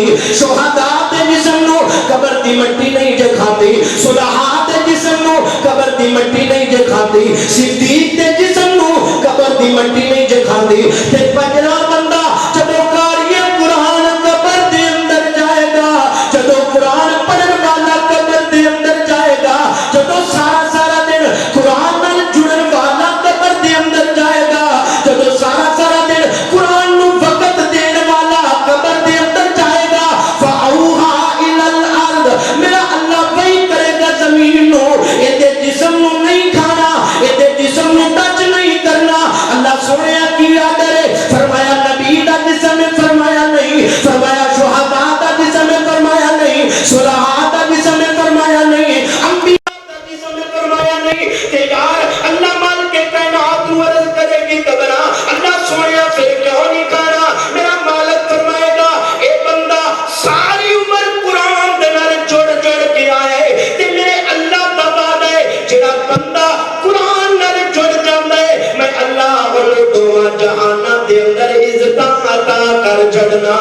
جکھاندی شہداء دے جسم نو قبر دی مٹی نہیں جکھاندی صلحاء دے جسم نو قبر دی مٹی نہیں جکھاندی صدیق دے جسم نو قبر دی مٹی نہیں جکھاندی تے پجلا بندہ جدو قاری قرآن قبر دے اندر جائے گا جدو قرآن پڑھن والا قبر دے اندر جائے گا جدو سارا سارا دن قرآن نال جڑن والا قبر دے اندر جائے گا جدو سارا سارا دن قرآن نو وقت دین والا قبر دے اندر جائے گا فَأَوْحَا إِلَى الْأَرْضِ میرا اللہ وہی کرے گا زمین نو ایدے جسم نو نہیں کھانا ایدے جسم نو ٹچ نہیں کرنا اللہ سونے کی آدھر فرمایا نبی دا جسم فرمایا نہیں فرمایا شہداء دا جسم فرمایا نہیں صلحاء دا جسم فرمایا نہیں انبیاء دا جسم فرمایا نہیں کہ یار اللہ مال کے کائنات ورز کرے گی قبرہ اللہ سونے پھر کیوں نہیں کھانا میرا مالک فرمائے گا اے بندہ ساری عمر قرآن دنر جوڑ جوڑ کے آئے تے میرے اللہ دا وعدہ ہے جڑا بندہ قرآن نر جوڑ جاندہ ہے میں اللہ انہوں دعا جہانہ دے اندر عزتاں عطا کر جڑنا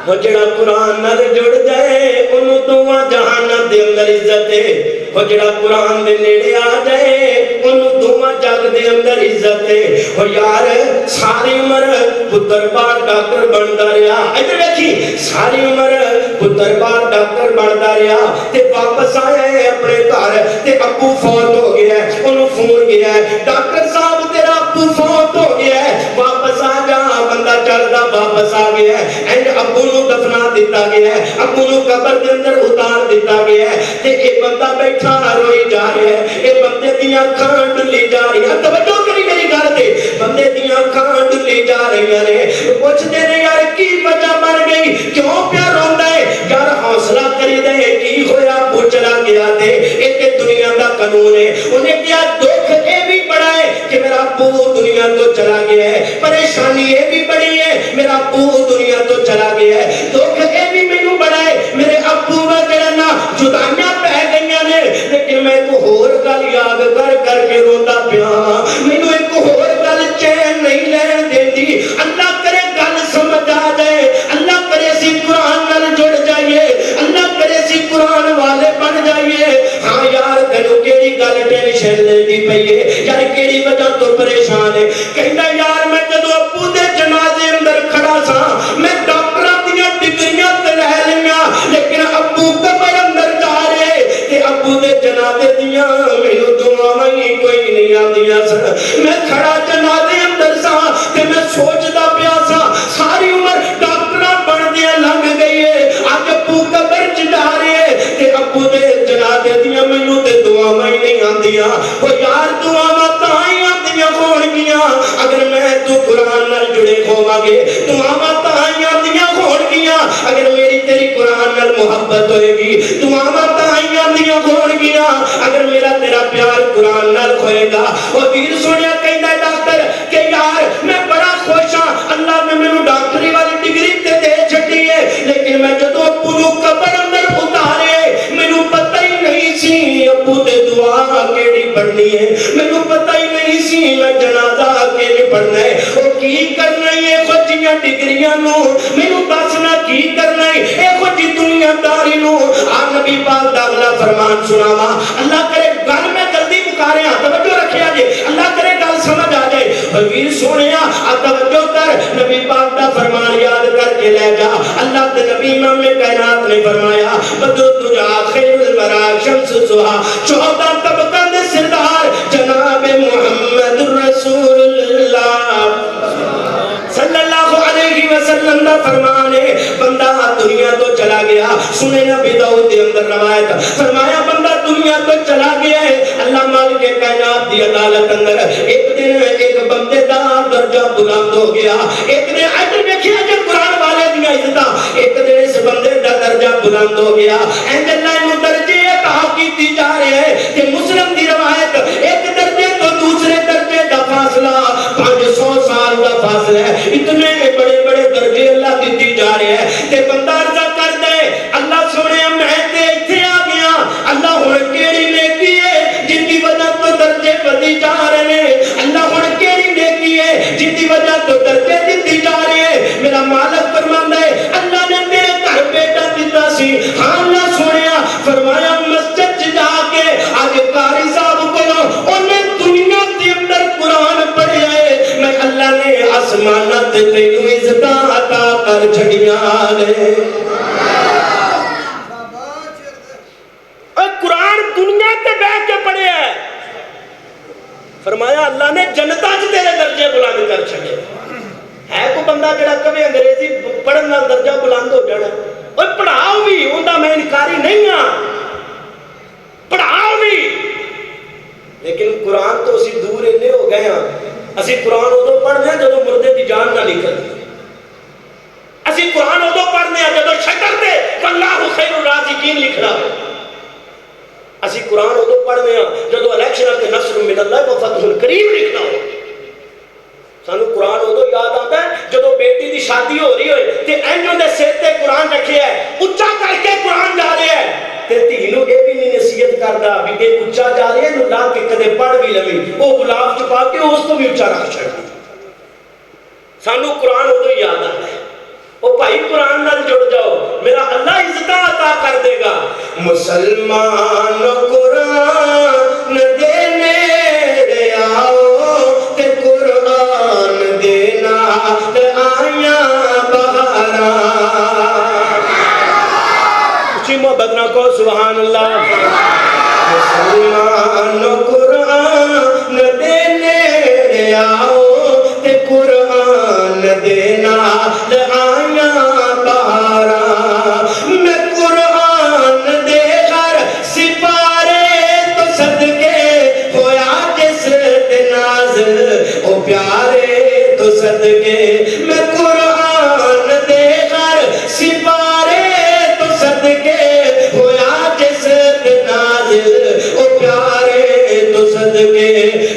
وہ جڑا قرآن نر جڑ جائے انہوں دعا جہانہ دے اندر عزت ہے وہ جڑا قرآن دے نیڑے آ جائے انہوں دعا جگ دے اندر عزت ہے وہ یار ساری عمر پتر بار ڈاکٹر بندا رہا ادھر دیکھی ساری عمر پتر بار ڈاکٹر بندا رہا تے واپس آیا ہے اپنے گھر تے ابو فوت ہو گیا ہے انہوں فون گیا ہے ڈاکٹر صاحب تیرا ابو فوت ہو گیا ہے واپس آ جا بندہ چلدا واپس آ گیا ہے اینڈ ابو نو دفنا دیتا گیا ہے ابو نو قبر دے اندر اتار دیتا گیا ہے تے اے بندہ بیٹھا روئی جا رہا ہے اے بندے دیاں اکھاں ڈلی جا رہی ہیں توجہ کری میری گل تے بندے دیاں اکھاں ڈلی جا رہی ہیں پوچھدے نے یار کی وجہ بن گئی کیوں پیا روندا ہے یار حوصلہ کری دے کی ہویا ابو چلا گیا تے اے تے دنیا دا قانون ہے انہیں کیا دکھ اے بھی بڑا ہے کہ میرا ابو دنیا تو چلا گیا ہے پریشانی اے بھی بڑی ہے میرا ابو دنیا تو چلا گیا ہے دکھ اے بھی مینوں بڑا ہے میرے ابو دا جڑا نا جدائیاں پہ گئیاں نے لیکن میں ایک ہور گل یاد کر کے روندا پیا مینوں ایک ہور گل چین نہیں لین دیندی اللہ کرے گل سمجھ آ جائے اللہ کرے سی قرآن نال جڑ جائیے اللہ کرے سی قرآن والے بن جائیے ہاں یار تینوں کیڑی گل ٹینشن لیندی پئی ہے یار کیڑی وجہ تو پریشان ہے کہندا یار میں جدوں ابو دے جنازے اندر کھڑا سا میں ڈاکٹراں دیاں ڈگریاں تے لے لیاں لیکن ابو قبر اندر جا رہے تے ابو دے جنازے دیاں مینوں دعاواں ہی کوئی نہیں آندیاں سن میں کھڑا جنازے اندر سا تے میں سوچدا پیا سا ساری عمر ڈاکٹراں بندیاں لنگ گئی ہے اج ابو قبر چ جا رہے تے ابو دے جنازے دیاں مینوں تے دعاواں ہی نہیں آندیاں او یار دعاواں تاں ہی آندیاں ہونگیاں اگر میں تو قرآن نال جڑے ہوواں گے دعاواں تاں ہی آندیاں ہونگیاں اگر میری تیری قرآن نال محبت ہوئے گی دعاواں تاں ہی آندیاں ہونگیاں اگر میرا تیرا پیار قرآن نال ہوئے گا او ویر سونیا کہندا ڈاکٹر کہ یار میں بڑا خوش ہاں اللہ نے مینوں ڈاکٹری والی ڈگری تے دے چھڈی ہے لیکن میں جدوں ابو نو قبر اندر اتارے مینوں پتہ ہی نہیں سی ابو تے دعا کیڑی پڑھنی ہے مینوں پتہ ہی نہیں سی میں جنازہ کیڑی پڑھنا ہے او کی کرنا ہے خوجیاں ڈگریاں نو مینوں دسنا کی کرنا ہے اے خوجی دنیا داری نو آ نبی پاک دا اگلا فرمان سناواں اللہ کرے گل میں جلدی مکا رہا توجہ رکھیا جے اللہ کرے گل سمجھ آ جائے ویر سونیا توجہ کر نبی پاک دا فرمان یاد کر کے لے جا اللہ دے نبی امام کائنات نے فرمایا بدر تجا خیر الورا شمس سہا 14 طبقاں دے سردار جناب محمد رسول اللہ صلی اللہ علیہ وسلم دا فرمان ہے بندہ دنیا تو چلا گیا سنے نبی داؤد دے اندر روایت فرمایا بندہ دنیا تو چلا گیا ہے اللہ مالک کائنات دی عدالت اندر ایک دن ایک بندے دا درجہ بلند ہو گیا ایک دن ادھر دیکھیا جب قرآن والے دی عزت ایک دن اس بندے دا درجہ بلند ہو گیا اینڈ اللہ نو درجے عطا کیتی جا رہے ہیں کہ مسلم دی روایت ایک درجے تو دوسرے درجے دا فاصلہ 500 سال دا فاصلہ ہے اتنے بڑے بڑے درجے اللہ دیتی جا رہے ہیں تے بندہ عرض کر دے اللہ سونے میں تے ایتھے آ گیا اللہ ہن کیڑی نیکی ہے جن دی وجہ تو درجے بدی جا رہے ہیں اللہ ہن کیڑی نیکی ہے جن دی وجہ تو درجے دیتی جا رہے ہیں میرا مالک فرمایا والے قرآن دنیا تے بیٹھ کے پڑھے ہے فرمایا اللہ نے جنتا چ تیرے درجے بلند کر چھڑے ہے کوئی بندہ جڑا کبھی انگریزی پڑھن نال درجہ بلند ہو جانا اور پڑھاؤ بھی اوندا میں انکاری نہیں ہاں پڑھاؤ بھی لیکن قرآن تو اسی دور انہیں ہو گئے ہاں اسی قرآن ادو پڑھنے ہیں جدو مردے دی جان نہ نکلتی اسی قرآن ادو پڑھنے ہیں جدو شکر دے واللہ خیر الرازقین لکھ رہا ہے اسی قرآن ادو پڑھنے ہیں جدو الیکشن تے نصر من اللہ و فتح القریب لکھنا ہو سانو قرآن ادو یاد آتا ہے جدو بیٹی دی شادی ہو رہی ہوئے تے اینجوں دے سیر تے قرآن رکھے ہے اچھا کر کے قرآن جا رہے ہیں تے تینو اے بھی نہیں نصیحت کردا بھی اے اچھا جا رہے ہیں نو لا کے کدے پڑھ بھی لوی او گلاب چھپا کے اس تو بھی اچھا رکھ چھڑ سانو قرآن ادو یاد آتا ہے او بھائی قرآن نال جڑ جاؤ میرا اللہ عزت عطا کر دے گا مسلمان قرآن دینے آؤ تے قرآن دینا آیاں بہارا اچھی محبت نہ کو سبحان اللہ مسلمان قرآن دینے آؤ تے قرآن دینا آیاں بہارا میں قرآن دے ہر سپارے تو صدقے ہویا جس نازل او پیارے تو صدقے میں قرآن دے ہر سپارے تو صدقے ہویا جس نازل او پیارے تو صدقے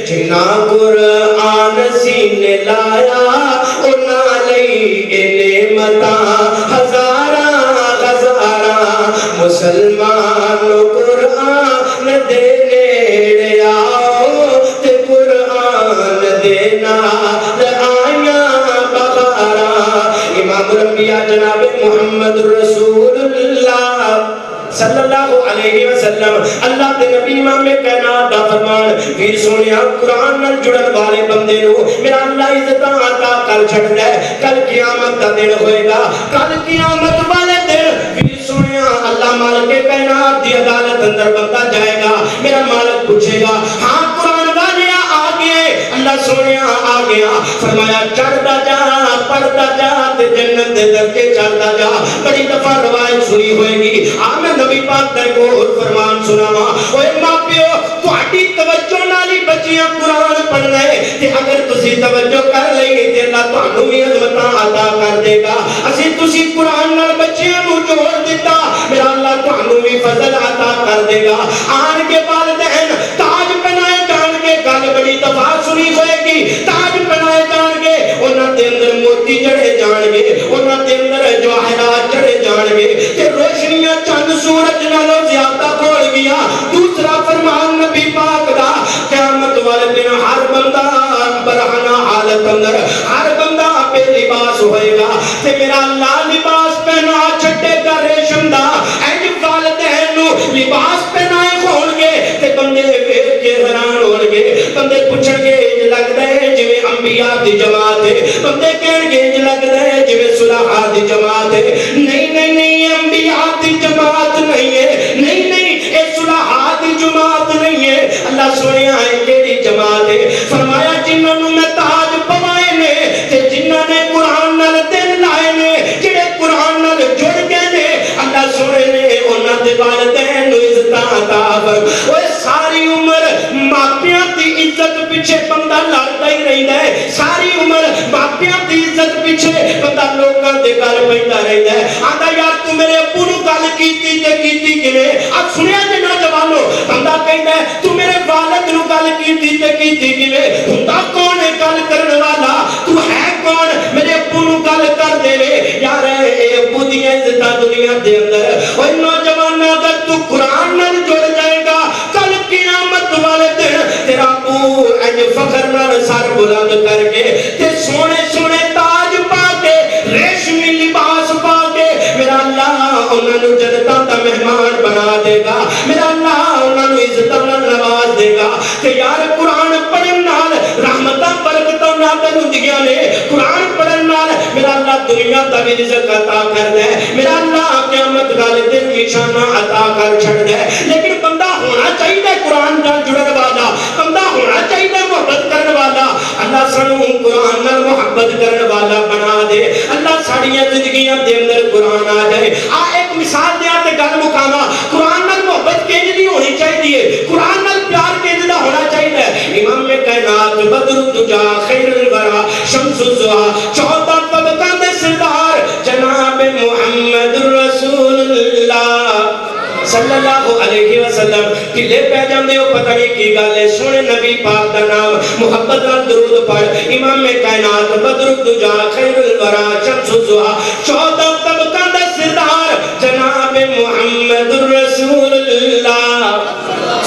جنا قرآن سینے لایا او نالی نعمتاں ہزارہ مسلمان قرآن دینے آؤ تے قرآن دینا آیاں بہارا امام الانبیاء جناب محمد رسول اللہ صلی اللہ علیہ وسلم اللہ دے نبی امام کائنات دا فرمان پھر سونیا قرآن نال جڑن والے بندے نو میرا اللہ عزت عطا کر چھڑدا ہے کل قیامت دا دن ہوئے گا کل قیامت والے دن سنیا اللہ مالک کائنات دی عدالت اندر بندہ جائے گا میرا مالک پوچھے گا ہاں قرآن والے آگے اللہ سنیا آگیا فرمایا چڑھتا جا پڑھتا جا تے جنت دے درجے چڑھتا جا بڑی دفعہ روایت سنی ہوئے گی میں نبی پاک تے کو فرمان سناواں اوے ماں پیو تہاڈی توجہ نال ہی بچیاں قرآن پڑھنا ہے تے اگر تسی توجہ کر لئی تے اللہ تانوں بھی عظمتاں عطا کر دے گا اسی تسی قرآن نال بچیاں نوں جوڑ دیتا میرا اللہ تانوں بھی فضل عطا کر دے گا آن کے والدین تاج پہنائے جان کے گل بڑی دفعہ سنی ہوئے گی تاج پہنائے جان گے انہاں دے اندر موتی جڑے جان گے انہاں دے اندر جواہرات جڑے جان گے تے روشنیاں چند سورج نالوں زیادہ کھول گیا دوسرا فرمان نبی پاک دا قیامت والے دن ہر بندہ برہنہ حالت اندر ہر بندہ بے لباس ہوئے گا تے میرا اللہ لباس پہنا چھٹے گا ریشم دا اینج والدین نو لباس پہنائے کھول گے تے بندے ویکھ کے حیران ہون گے بندے پوچھن گے انج لگدا ہے جویں انبیاء دی جماعت ہے بندے کہن گے انج لگدا ہے جویں صلحاء دی جماعت ہے نہیں نہیں نہیں انبیاء دی جماعت نہیں ہے نہیں نہیں اے صلحاء دی جماعت نہیں ہے اللہ سنیا ہے کیڑی جماعت ہے فرمایا جنہاں نوں میں تاج پوائے نے تے جنہاں نے قرآن نال دل لائے نے جڑے قرآن نال جڑ گئے نے اللہ سنے نے انہاں دے والدین نوں عزت عطا فرما اوے ساری عمر ماپیاں دی عزت پیچھے بندہ لڑدا ہی رہندا ہے ساری عمر ماپیاں دی عزت پیچھے بندہ لوکاں دے گل پیندا رہندا ہے آندا یار تو میرے ابو نوں گل کیتی تے کیتی کیویں اب سنیا جے نوجوانو بندہ کہندا ہے تو میرے والد نوں گل کیتی تے کیتی کیویں ہوندا کون ہے گل کرن والا تو ہے کون میرے ابو نوں گل کر دے یار اے ابو دی عزت دنیا دے اندر اوے نوجوان اگر تو قرآن نال جڑ جائے گا کل قیامت والے دن تیرا ابو انج فخر نال سر بلند کر کے تے سونے سونے تاج پا کے ریشمی لباس پا کے میرا اللہ انہاں نوں جنتاں دا مہمان بنا دے گا میرا اللہ انہاں نوں عزت نال نواز دے گا کہ یار قرآن پڑھن نال رحمتاں برکتاں نادر ہوندیاں نے قرآن پڑھن نال میرا اللہ دنیا دا بھی رزق عطا کردا ہے میرا اللہ قیامت والے دن بھی شانہ عطا کر چھڑدا ہے لیکن بندہ ہونا چاہیے قرآن نال جڑن والا بندہ ہونا چاہیے محبت کرن والا اللہ سانو قرآن نال محبت کرن والا بنا دے اللہ ساڈیاں زندگیاں دے اندر قرآن آ جائے ایک مثال دیا تے گل مکاواں قرآن نال محبت کینج دی ہونی چاہیے قرآن نال پیار کینج دا ہونا چاہیے امام کائنات بدر الدجا خیر الورا شمس الضحا 14 طبقاں دے سردار جناب محمد رسول اللہ صلی اللہ علیہ وسلم کلے پہ جاندے ہو پتہ نہیں کی گل ہے سونے نبی پاک دا نام محبت نال درود پڑھ امام کائنات بدر الدجا خیر الورا شمس الضحا 14 طبقاں دا سردار جناب محمد رسول اللہ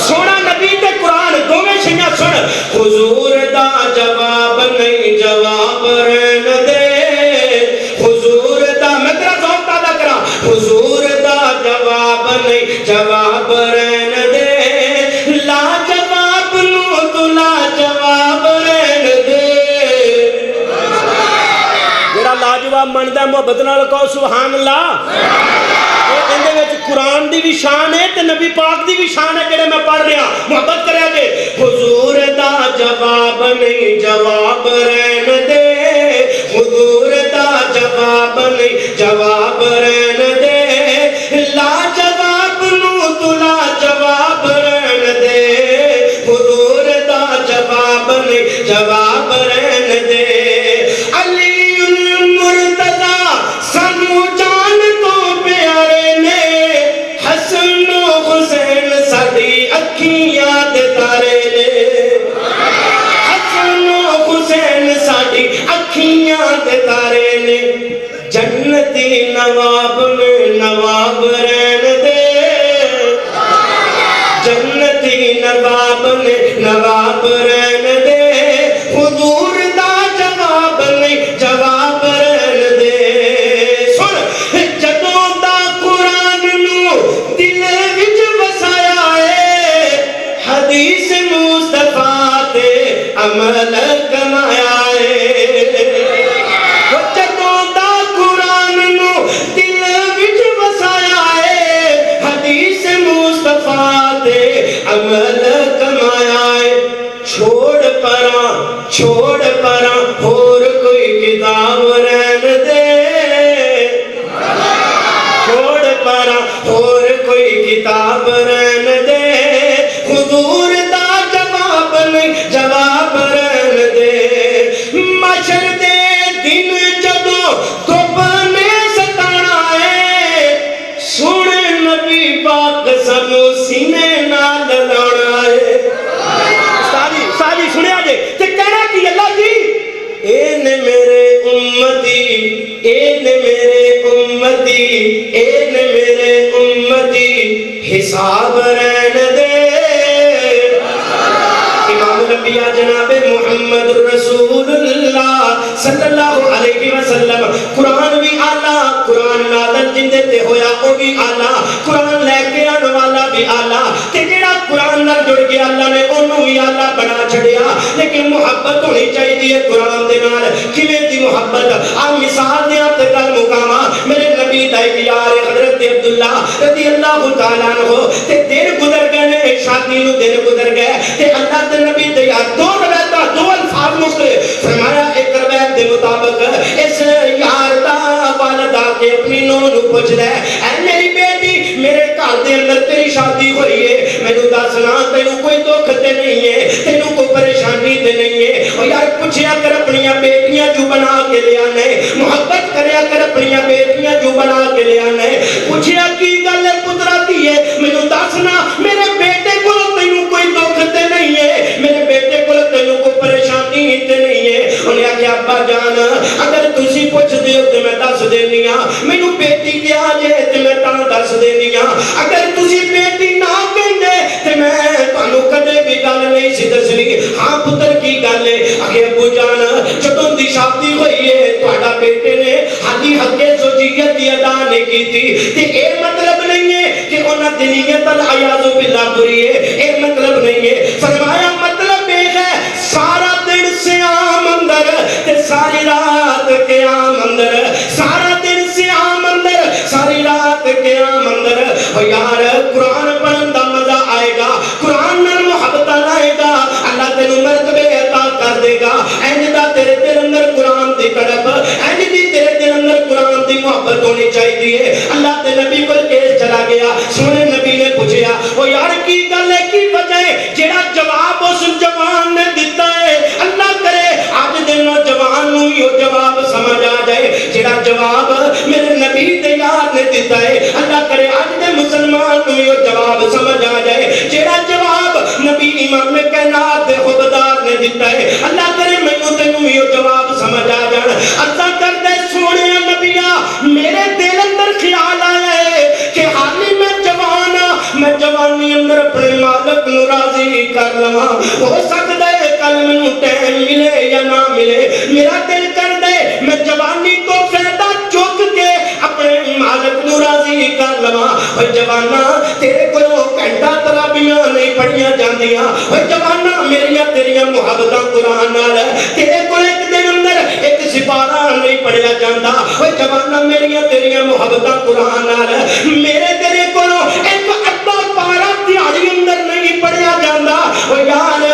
سونا نبی تے قرآن دوویں شیاں سن حضور دا جواب نہیں جواب رہن دے حضور دا میں تیرا ذوق پیدا کرا حضور دا جواب نہیں جواب رہن دے لا جواب نو تو لا جواب رہن دے جڑا لا جواب مندا محبت نال کہو سبحان اللہ قرآن دی بھی شان ہے تے نبی پاک دی بھی شان ہے جڑے میں پڑھ رہا محبت کریا جے حضور دا جواب نہیں جواب رہن دے حضور دا جواب نہیں جواب رہن دے لا جواب نو تو لا جواب رہن دے حضور دا جواب نہیں جواب رہن دے علی المرتضی سانو جان تو پیارے نے حسن و حسین ساڈی اکھیاں دے تارے نے حسن و حسین ساڈی اکھیاں دے تارے نے جنتی نواب نے نواب رہن دے جنتی نواب نے نواب رہن دے حضور دا جواب نہیں جواب رہن دے سن جدوں دا قرآن نو دل وچ وسایا ہے حدیث مصطفیٰ تے عمل کمایا ہے جدوں دا قرآن نو دل وچ وسایا ہے حدیث مصطفیٰ تے عمل کمایا ہے چھوڑ پراں اور کوئی کتاب رہن دے چھوڑ پراں اور کوئی کتاب رہن دے حضور دا جواب نہیں جواب رہن دے محشر دے دن جدوں دھوپ نے ستانا ہے سونے نبی پاک سانو سینے نال لانا ہے ساری سنیا جے تے کہنا کی اللہ جی اے نے میرے امتی اے نے میرے امتی اے نے میرے امتی حساب رہن دے امام الانبیاء جناب محمد رسول اللہ صلی اللہ علیہ وسلم قرآن بھی آلہ قرآن نادر جندے تے ہویا او بھی آلہ قرآن لے کے آن والا بھی آلہ تے جڑا قرآن نال جڑ کے اللہ نے انہوں بھی آلہ بنا چھڑیا لیکن محبت ہونی چاہیے قرآن دے نال کیویں دی محبت آ مثال دیاں تے گل مکاواں میرے نبی دا ایک یار حضرت عبداللہ رضی اللہ تعالیٰ عنہ تے دن گزر گئے نے شادی نو دن گزر گئے تے اللہ تے نبی دے یار دو روایتاں دو الفاظ مختلف فرمایا ایک روایت دے مطابق اس یار دا والدہ کے اپنی نو نو پوچھ دے اے میری بیٹی میرے گھر دے اندر تیری شادی ہوئی ہے مینوں دسنا تینوں کوئی دکھ تے نہیں ہے تینوں کوئی پریشانی تے نہیں ہے او یار پوچھیا کر اپنی بیٹیاں جو بنا کے لے آنے محبت کریا کر اپنی بیٹیاں جو بنا کے لے آنے پوچھیا کی گل ہے پترا دی ہے مینوں دسنا میرے بیٹے کو تینوں کوئی دکھ تے نہیں ہے میرے بیٹے کو تینوں کوئی پریشانی تے نہیں ہے انہیں آخیا ابا جان اگر تسی پوچھ دیو تے میں دس دینی ہاں مینوں بیٹی کیا جے تے میں تاں دس دینی ہاں اگر تسی بیٹی نہ کہندے تے میں تانوں کدے بھی گل نہیں سی دسنی ہاں پتر کی گل ہے آخیا ابو جان جدوں دی شادی ہوئی ہے تہاڈا بیٹے نے حالی حق زوجیت دی ادا نہیں کیتی تے اے مطلب نہیں ہے کہ انہاں دی نیت العیاذ باللہ بری ہے اے مطلب نہیں ہے فرمایا مطلب یہ ہے سارا دن سیام اندر جواب میرے نبی دے یار نے دیتا ہے اللہ کرے آج دے مسلمان کو یہ جواب سمجھ آ جائے جیڑا جواب نبی امام کائنات دے خوددار نے دیتا ہے اللہ کرے میں تینوں یہ جواب سمجھ آ جان عرضہ کر دے سونے نبیاں میرے دل اندر خیال آیا ہے کہ حالی میں جوان میں جوانی اندر اپنے مالک نو راضی کر لواں ہو سکتا ہے کل میں ٹائم ملے یا نہ ملے میرا دل کر دے میں جوانی تو فائدہ چک کے اپنے مالک نو راضی کر لواں اوے جوانا تیرے کو گھنٹہ تراویحاں نہیں پڑھیاں جاندیاں اوے جوانا میریاں تیریاں محبتاں قرآن نال تیرے کو ایک دن اندر ایک سپارہ نہیں پڑھیا جاندا اوے جوانا میریاں تیریاں محبتاں قرآن نال میرے تیرے کو ایک اڈا پارا دیہڑی اندر نہیں پڑھیا جاندا او یار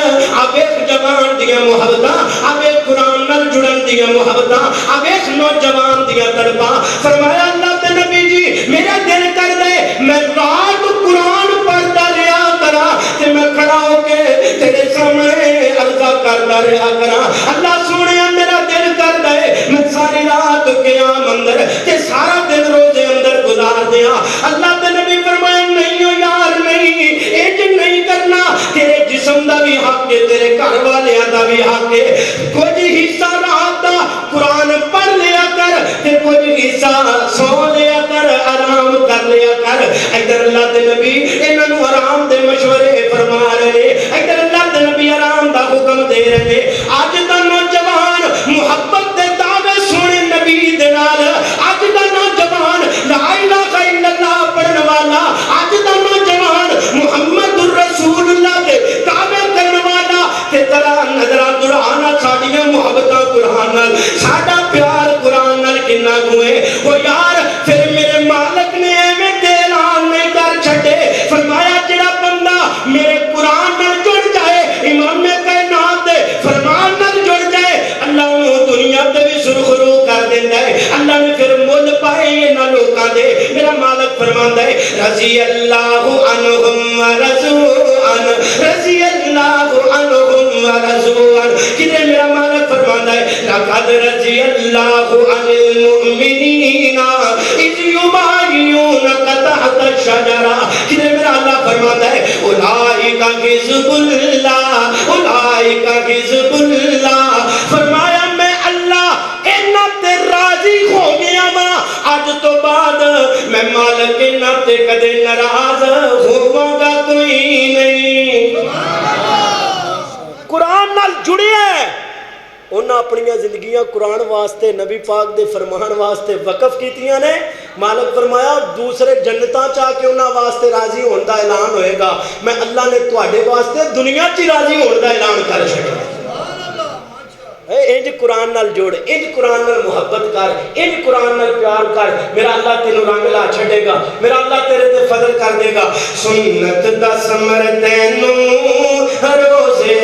آویخ جوان دیاں محبتاں آویخ قرآن نال جڑن دیاں محبتاں آویخ نوجوان دیاں تڑپاں فرمایا اللہ تے نبی جی میرا دل کر دے میں رات قرآن پڑھتا رہا کرا تے میں کھڑا ہو کے تیرے سامنے عرضہ کرتا رہا کرا اللہ سونے میرا دل کر دے میں ساری رات قیام اندر تے سارا دن روزے اندر گزار دیا اللہ تے نبی فرمایا نہیں ہو یار نہیں ایج نہیں کرنا تیرے جسم دا بھی حق ہے تیرے گھر والے دا بھی حق ہے کچھ حصہ رات دا قرآن پڑھ لیا کر تے کچھ حصہ سو لیا کر آرام کر لیا کر ادھر اللہ دے نبی انہاں نوں آرام دے مشورے فرما رہے ادھر اللہ دے نبی آرام دا حکم دے رہے اج دا نوجوان محبت دے دعوے سونے نبی دے نال اج دا نوجوان لا الہ الا اللہ پڑھن والا اج دا نوجوان محمد الرسول اللہ دے دعوے کرن والا تے ترا نظراں درانا ساڈیاں محبتاں قرآن نال ساڈا پیار قرآن نال کنا ہوئے او یار پھر میرے مالک نے ایویں اعلان نہیں کر چھڈے فرمایا جڑا بندہ میرے قرآن نال جڑ جائے امام کائنات دے فرمان نال جڑ جائے اللہ انہوں دنیا تے بھی سرخرو کر دیندا ہے اللہ نے پھر مول پائے انہاں لوکاں دے میرا مالک فرماندا ہے رضی اللہ عنہم ورضوان رضی اللہ عنہم ورضوان کدے میرا مالک فرماندا ہے لقد رضی اللہ عن المؤمنین اذ یبایعونک تحت الشجرہ کدے میرا اللہ فرماندا ہے اولئک حزب اللہ اولئک حزب اللہ فرمایا میں اللہ انہاں تے راضی ہو گیا ماں آج تو بعد میں مالک انہاں تے کدے ناراض ہوواں گا کوئی نہیں قرآن نال جڑے ہیں انہاں اپنی زندگیاں قرآن واسطے نبی پاک دے فرمان واسطے وقف کیتیاں نے مالک فرمایا دوسرے جنتاں چاہ کے انہاں واسطے راضی ہونے دا اعلان ہوئے گا میں اللہ نے تواڈے واسطے دنیا چ راضی ہونے دا اعلان کر چھڈیا انج قرآن نال جوڑ انج قرآن نال محبت کر انج قرآن نال پیار کر میرا اللہ تینوں رنگ لا چھڈے گا میرا اللہ تیرے تے فضل کر دے گا سنت دا ثمر تینوں روزے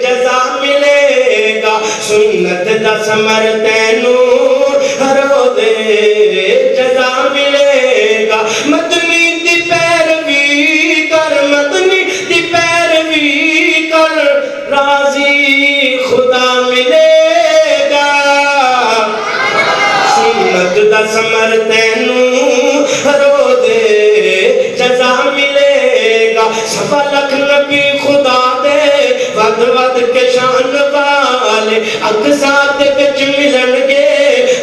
جزا ملے گا سنت دا ثمر تینوں روزے جزا ملے گا مدنی دی پیروی کر مدنی دی پیروی کر راضی خدا ملے گا سنت دا ثمر تینوں رو دے جزا ملے گا سوا لکھ نبی خدا دے ود ود کے شان والے اقصا دے وچ ملن گے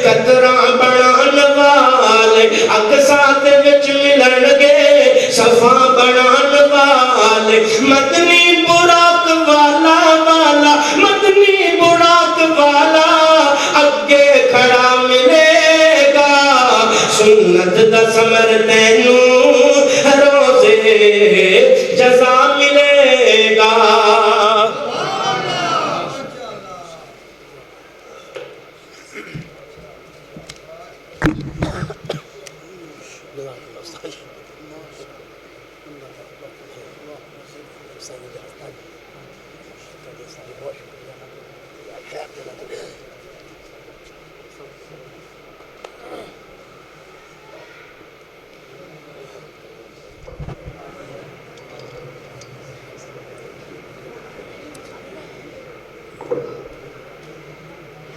قطراں بنان والے اقصا دے وچ ملن گے صفا بنان والے مدنی براق والا والا مدنی براق والا اگے کھڑا ملے گا سنت دا ثمر تینوں روزے جزا ملے گا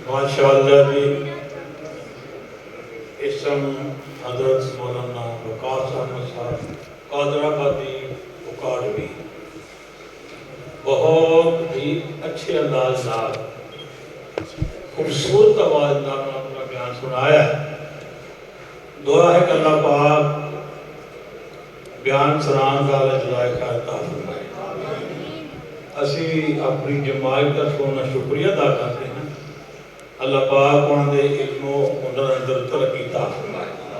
ماشاءاللہ بھی قسم حضرت مولانا وقاص احمد صاحب قادرآبادی اکاڈمی بہت ہی اچھے انداز نال خوبصورت آواز نال اپنا بیان سنایا ہے۔ دعا ہے کہ اللہ پاک بیان سنان کا جزائے خیر عطا فرمائے۔ اسی اپنی جماعت کا سونا شکریہ ادا کرتے ہیں، اللہ پاک انہوں نے علم و ہنر اندر ترقی عطا فرمائے۔